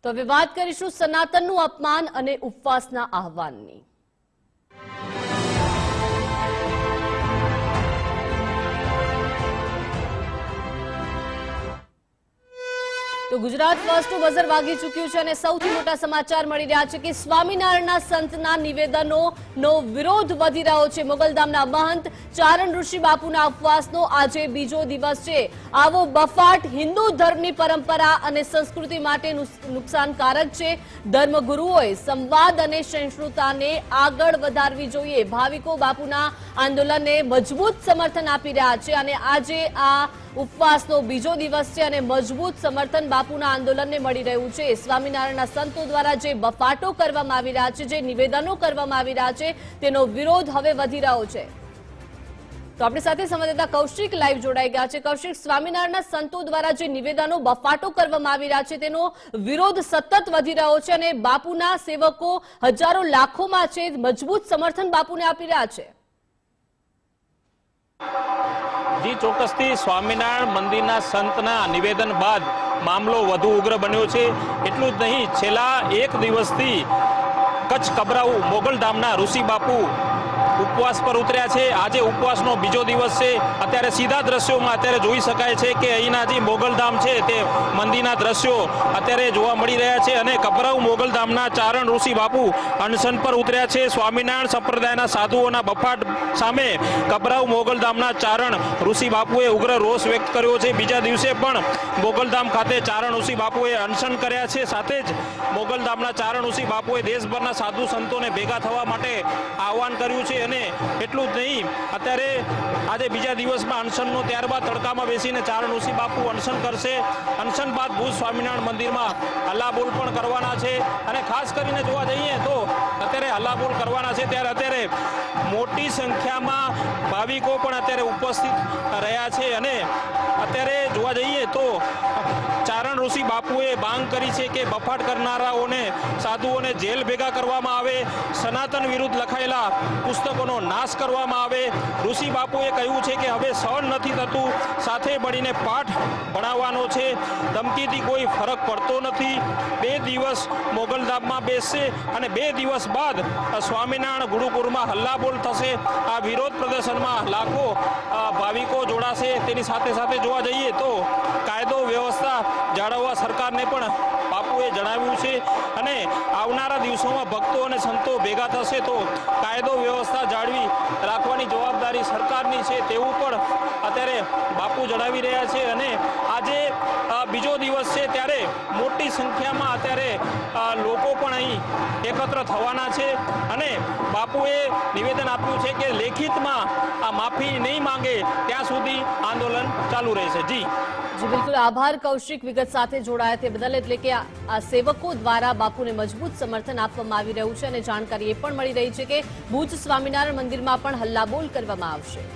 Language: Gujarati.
તો હવે વાત કરીશું સનાતનનું અપમાન અને ઉપવાસના આહવાનની। તો ગુજરાત ફર્સ્ટનું બઝર વાગી ચૂક્યું છે અને સૌથી મોટા સમાચાર મળી રહ્યા છે કે સ્વામિનારાયણના સંતના નિવેદનોનો વિરોધ વધી રહ્યો છે। મોગલધામના મહંત ચારણ ઋષિ બાપુના ઉપવાસનો આજે બીજો દિવસ છે। આવો બફાટ હિન્દુ ધર્મની પરંપરા અને સંસ્કૃતિ માટે નુકસાનકારક છે। ધર્મગુરુઓએ સંવાદ અને સહિષ્ણુતાને આગળ વધારવી જોઈએ। ભાવિકો બાપુના આંદોલનને મજબૂત સમર્થન આપી રહ્યા છે અને આજે આ ઉપવાસનો બીજો દિવસ છે અને મજબૂત સમર્થન બાપુના આંદોલનને મળી રહ્યું છે। સ્વામિનારાયણના સંતો દ્વારા જે બફાટો કરવામાં આવી રહ્યા છે, જે નિવેદનો કરવામાં આવી રહ્યા છે, તેનો વિરોધ હવે વધી રહ્યો છે। તો આપણી સાથે સંવાદદાતા કૌશિક લાઈવ જોડાઈ ગયા છે। કૌશિક, સ્વામિનારાયણના સંતો દ્વારા જે નિવેદનો બફાટો કરવામાં આવી રહ્યા છે તેનો વિરોધ સતત વધી રહ્યો છે અને બાપુના સેવકો હજારો લાખોમાં છે, મજબૂત સમર્થન બાપુને આપી રહ્યા છે। જી ચોક્કસથી સ્વામિનારાયણ મંદિરના સંતના નિવેદન બાદ મામલો વધુ ઉગ્ર બન્યો છે। એટલું જ નહીં, છેલ્લા એક દિવસથી કચ્છ કબરાઉ મોગલધામના ઋષિ બાપુ ઉપવાસ પર ઉતર્યા છે। આજે ઉપવાસનો બીજો દિવસ છે। અત્યારે સીધા દ્રશ્યોમાં અત્યારે જોઈ શકાય છે કે અહીંના જે મોગલધામ છે તે મંદિરના દ્રશ્યો અત્યારે જોવા મળી રહ્યા છે અને કબરાઉ મોગલધામના ચારણ ઋષિ બાપુ અનશન પર ઉતર્યા છે। સ્વામિનારાયણ સંપ્રદાયના સાધુઓના બફાટ સામે કબરાઉ મોગલધામના ચારણ ઋષિ બાપુએ ઉગ્ર રોષ વ્યક્ત કર્યો છે। બીજા દિવસે પણ મોગલધામ ખાતે ચારણ ઋષિ બાપુએ અનશન કર્યા છે। સાથે જ મોગલધામના ચારણ ઋષિ બાપુએ દેશભરના સાધુ સંતોને ભેગા થવા માટે આહવાન કર્યું છે અને એટલું જ નહીં, અત્યારે આજે બીજા દિવસમાં અનશનનો ત્યારબાદ તડકામાં બેસીને ચારણ ઋષિ બાપુ અનશન કરશે। અનશન બાદ ભુજ સ્વામિનારાયણ મંદિરમાં હલ્લાબોલ પણ કરવાના છે અને ખાસ કરીને જોવા જઈએ તો અત્યારે હલ્લાબોલ કરવાના છે ત્યારે અત્યારે મોટી સંખ્યામાં ભાવિકો પણ અત્યારે ઉપસ્થિત રહ્યા છે અને અત્યારે જોવા જઈએ તો ચારણ ઋષિ બાપુએ માંગ કરી છે કે બફાટ કરનારાઓને સાધુઓને જેલ ભેગા કરવામાં આવે, સનાતન વિરુદ્ધ લખાયેલા પુસ્તકોનો નાશ કરવામાં આવે। ઋષિ બાપુએ કહ્યું છે કે હવે સહન નથી થતું, સાથે મળીને પાઠ ભણાવવાનો છે, ધમકીથી કોઈ ફરક પડતો નથી। 2 દિવસ મોગલધામમાં બેસશે અને 2 દિવસ બાદ સ્વામિનારાયણ ગુરુકુળમાં હલ્લાબોલ થશે। આ વિરોધ પ્રદર્શનમાં લાખો ભાવિકો જોડાશે। તેની સાથે સાથે જોવા જઈએ તો કાયદો વ્યવસ્થા જાળવવા સરકારને પણ બાપુએ જણાવ્યું છે અને આવનારા દિવસોમાં ભક્તો અને સંતો ભેગા થશે તો કાયદો વ્યવસ્થા જાળવી રાખવાની જવાબદારી સરકારની છે તેવું પણ અત્યારે બાપુ જણાવી રહ્યા છે અને આજે બીજો દિવસ છે ત્યારે મોટી સંખ્યામાં અત્યારે લોકો પણ અહીં એકત્ર થવાના છે અને બાપુએ નિવેદન આપ્યું છે કે લેખિતમાં આ માફી નહીં માંગે ત્યાં સુધી આંદોલન ચાલુ રહેશે। જી બિલકુલ, આભાર કૌશિક વિગત સાથે જોડાયા તે બદલ। એટલે કે આ સેવકો દ્વારા બાપુને મજબૂત સમર્થન આપવામાં આવી રહ્યું છે અને જાણકારી એ પણ મળી રહી છે કે ભુજ સ્વામિનારાયણ મંદિરમાં પણ હલ્લાબોલ કરવામાં આવશે।